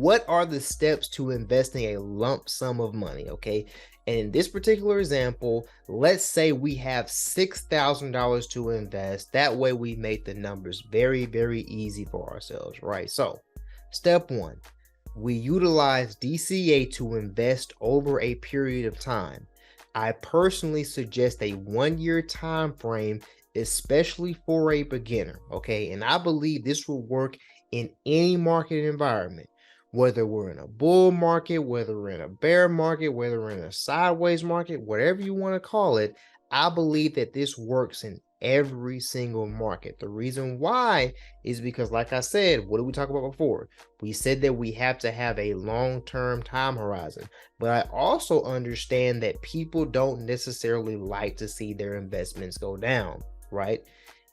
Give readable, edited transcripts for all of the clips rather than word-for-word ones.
what are the steps to investing a lump sum of money? Okay. And in this particular example, let's say we have $6,000 to invest. That way we make the numbers very, very easy for ourselves, right? So step one, we utilize DCA to invest over a period of time. I personally suggest a 1-year time frame, especially for a beginner, okay? And I believe this will work in any market environment, whether we're in a bull market, whether we're in a bear market, whether we're in a sideways market, whatever you want to call it. I believe that this works in every single market. The reason why is because, like I said, what did we talk about before? We said that we have to have a long-term time horizon, but I also understand that people don't necessarily like to see their investments go down, right?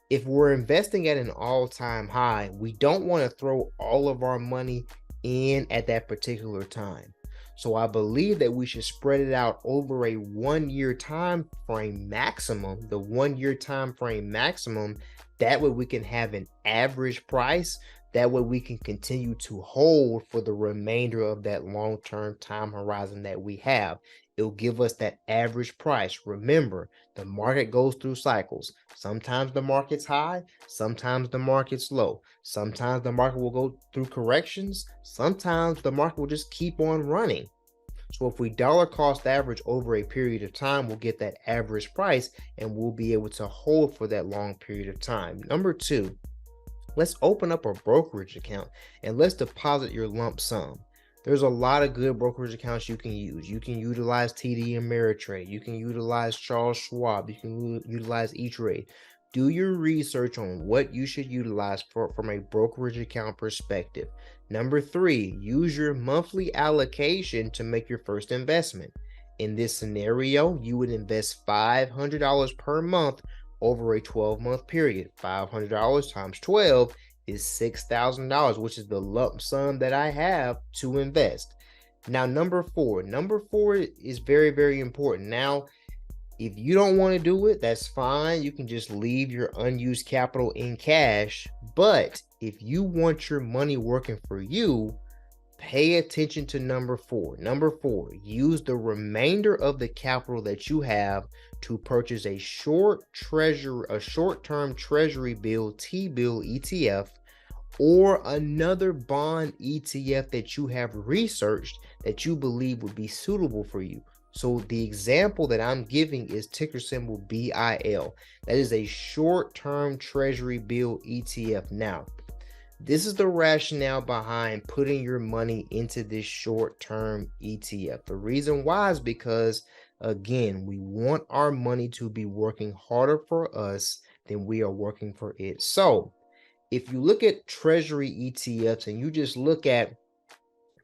If we're investing at an all-time high, we don't want to throw all of our money in at that particular time. So I believe that we should spread it out over a 1-year time frame maximum, the 1-year time frame maximum. That way we can have an average price. That way we can continue to hold for the remainder of that long-term time horizon that we have. It'll give us that average price. Remember, the market goes through cycles. Sometimes the market's high, sometimes the market's low. Sometimes the market will go through corrections. Sometimes the market will just keep on running. So if we dollar cost average over a period of time, we'll get that average price and we'll be able to hold for that long period of time. Number two, let's open up a brokerage account and let's deposit your lump sum. There's a lot of good brokerage accounts you can use. You can utilize TD Ameritrade. You can utilize Charles Schwab. You can utilize E-Trade. Do your research on what you should utilize from a brokerage account perspective. Number three, use your monthly allocation to make your first investment. In this scenario, you would invest $500 per month over a 12-month period. $500 times 12 is $6,000, which is the lump sum that I have to invest. Now, number four is very, very important. Now, if you don't want to do it, that's fine. You can just leave your unused capital in cash. But if you want your money working for you, pay attention to number four. Number four, use the remainder of the capital that you have to purchase a short-term treasury bill, T-bill ETF, or another bond ETF that you have researched that you believe would be suitable for you. So the example that I'm giving is ticker symbol BIL. That is a short-term treasury bill ETF. Now, this is the rationale behind putting your money into this short-term ETF. The reason why is because, again, we want our money to be working harder for us than we are working for it. So if you look at treasury ETFs and you just look at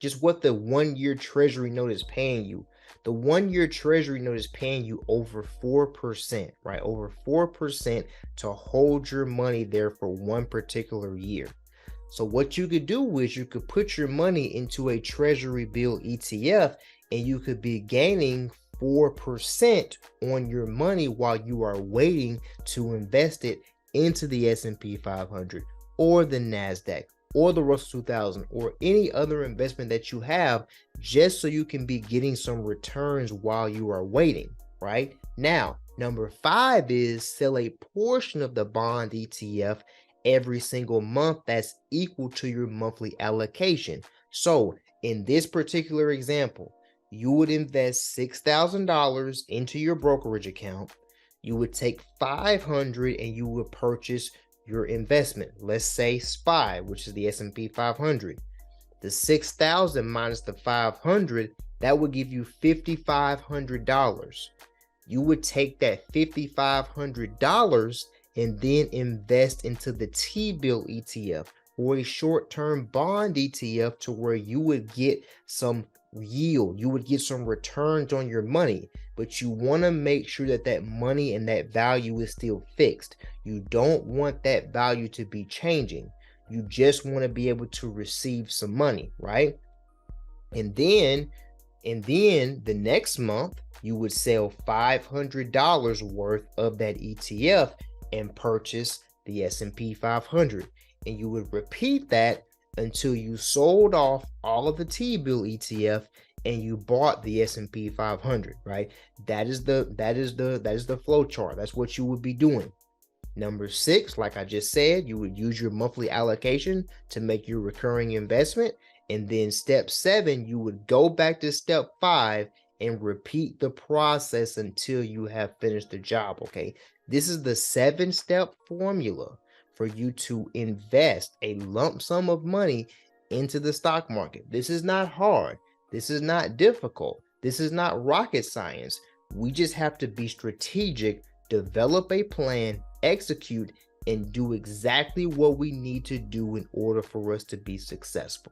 just what the 1-year treasury note is paying you, the 1-year treasury note is paying you over 4%, right? Over 4% to hold your money there for one particular year. So what you could do is you could put your money into a treasury bill ETF and you could be gaining 4% on your money while you are waiting to invest it into the S&P 500 or the NASDAQ or the Russell 2000 or any other investment that you have, just so you can be getting some returns while you are waiting, right? Now, number five is sell a portion of the bond ETF every single month that's equal to your monthly allocation. So in this particular example, you would invest $6,000 into your brokerage account. You would take $500 and you would purchase your investment. Let's say SPY, which is the S&P 500. The 6,000 minus the 500, that would give you $5,500. You would take that $5,500 and then invest into the T-bill ETF or a short-term bond ETF to where you would get some yield, you would get some returns on your money. But you want to make sure that that money and that value is still fixed. You don't want that value to be changing. You just want to be able to receive some money, right? And then the next month you would sell $500 worth of that ETF and purchase the S&P 500. And you would repeat that until you sold off all of the T-bill ETF and you bought the S&P 500, right? That is the flow chart. That's what you would be doing. Number 6, like I just said, you would use your monthly allocation to make your recurring investment. And then step 7, you would go back to step 5 and repeat the process until you have finished the job, okay? This is the 7-step formula for you to invest a lump sum of money into the stock market. This is not hard. This is not difficult. This is not rocket science. We just have to be strategic, develop a plan, execute, and do exactly what we need to do in order for us to be successful.